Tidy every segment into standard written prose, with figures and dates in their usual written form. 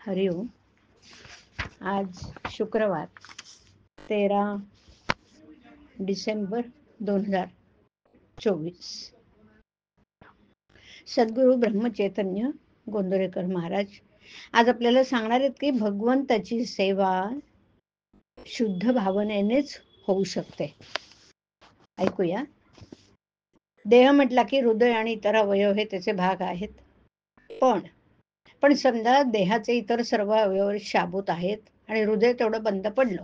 हरिओम. आज शुक्रवार 13 डिसेंबर 2024. सद्गुरू ब्रह्मचैतन्य गोंदवलेकर महाराज आज आपल्याला सांगणार आहेत की भगवंताची सेवा शुद्ध भावनेनेच होऊ शकते. ऐकूया. देह म्हटला की हृदय आणि इतर अवयव हे त्याचे भाग आहेत. पण समजा देहाचे इतर सर्व अवयव शाबूत आहेत आणि हृदय तेवढं बंद पडलं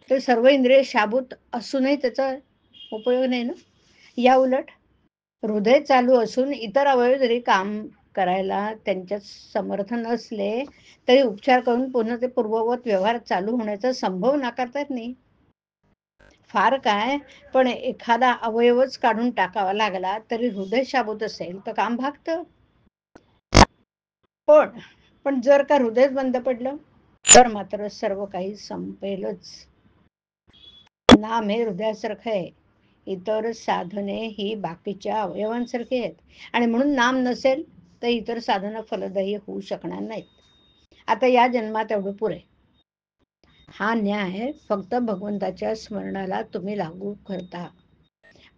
तर सर्व इंद्रिय शाबूत असूनही त्याचा उपयोग नाही ना. या उलट हृदय चालू असून इतर अवयव जरी काम करायला त्यांच्यात समर्थ नसले तरी उपचार करून पुन्हा ते पूर्ववत व्यवहार चालू होण्याचा संभव नाकारता येत नाही. फार काय, पण एखादा अवयवच काढून टाकावा लागला तरी हृदय शाबूत असेल तर काम भागतं. पण जर का हृदय बंद पडलं तर मात्र सर्व काही संपेलच. नाम हे हृदयासारखं आहे, इतर साधने ही बाकीच्या अवयवांसारखी आहेत आणि म्हणून नाम नसेल तर इतर साधनं फलदायी होऊ शकणार नाहीत. आता या जन्मात एवढं पुरे. हा न्याय फक्त भगवंताच्या स्मरणाला तुम्ही लागू करता,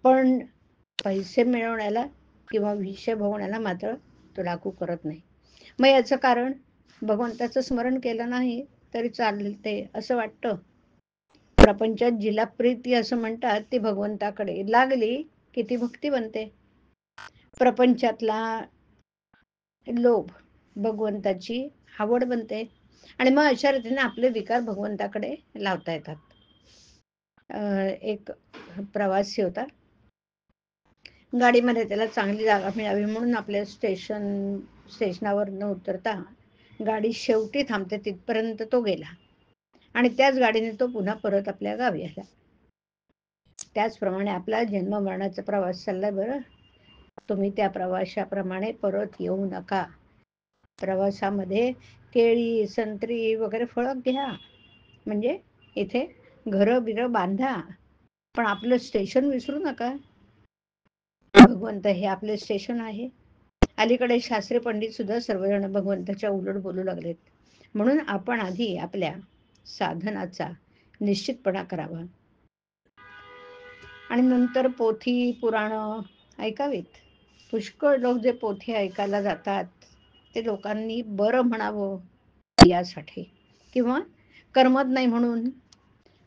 पण पैसे मिळवण्याला किंवा विषय भोगण्याला मात्र तो लागू करत नाही. मग याचं कारण भगवंताचं स्मरण केलं नाही तरी चालते असं वाटतं. प्रपंचात जिला प्रीती असं म्हणतात ती भगवंताकडे लागली की ती भक्ती बनते. प्रपंचातला लोभ भगवंताची आवड बनते आणि मग अशा रीतीने आपले विकार भगवंताकडे लावता येतात. एक प्रवासी होता. गाडीमध्ये त्याला चांगली जागा मिळावी म्हणून आपल्या स्टेशनावर न उतरता गाडी शेवटी थांबते तिथपर्यंत तो गेला आणि त्याच गाडीने तो पुन्हा परत आपल्या गावी आला. त्याचप्रमाणे आपला जन्म मरणाचा प्रवास चाललाय. बरं, तुम्ही त्या प्रवाशाप्रमाणे परत येऊ नका. प्रवासामध्ये केळी, संत्री वगैरे फळं घ्या, म्हणजे इथे घरं बिरं बांधा, पण आपलं स्टेशन विसरू नका. भगवंत हे आपले स्टेशन आहे. अलीकडे शास्त्री पंडित सुद्धा सर्वजण भगवंताच्या उलट बोलू लागलेत. म्हणून आपण आधी आपल्या साधनाचा निश्चितपणा करावा आणि नंतर पोथी पुराणं ऐकावीत. पुष्कळ लोक जे पोथी ऐकायला जातात ते लोकांनी बरं म्हणावं यासाठी, किंवा करमत नाही म्हणून,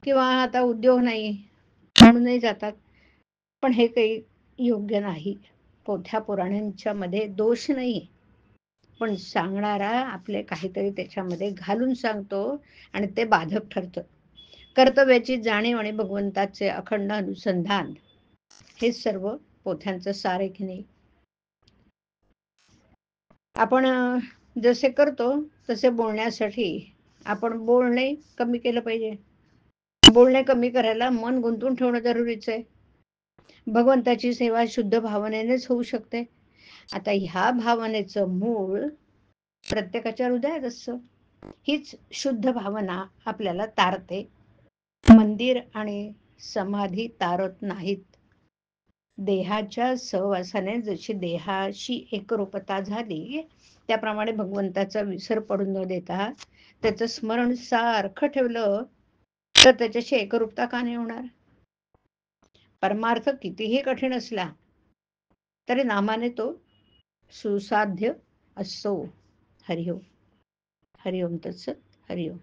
किंवा आता उद्योग नाही म्हणूनही जातात. पण हे काही योग्य नाही. पोथ्या पुराणांच्या मध्ये दोष नाही, पण सांगणारा आपले काहीतरी त्याच्यामध्ये घालून सांगतो आणि ते बाधक ठरतं. कर्तव्याची जाणीव आणि भगवंताचे अखंड अनुसंधान हे सर्व पोथ्यांचं सार आहे की नाही. आपण जसे करतो तसे बोलण्यासाठी आपण बोलणे कमी केलं पाहिजे. बोलणे कमी करायला मन गुंतवून ठेवणं जरुरीचं आहे. भगवंताची सेवा शुद्ध भावनेनेच होऊ शकते. आता ह्या भावनेचं मूळ प्रत्येकाच्या हृदयात असतं. हीच शुद्ध भावना आपल्याला तारते. मंदिर आणि समाधी तारत नाहीत. देहाच्या सहवासाने जशी देहाशी एकरूपता झाली त्याप्रमाणे भगवंताचा विसर पडून न देता त्याचं स्मरण सारखं ठेवलं तर त्याच्याशी एकरूपता का नाही होणार. परमार्थ कितीही कठीण असला तरी नामाने तो सुसाध्य असतो. हरिओम. हरिओम तत्सत. हरिओम.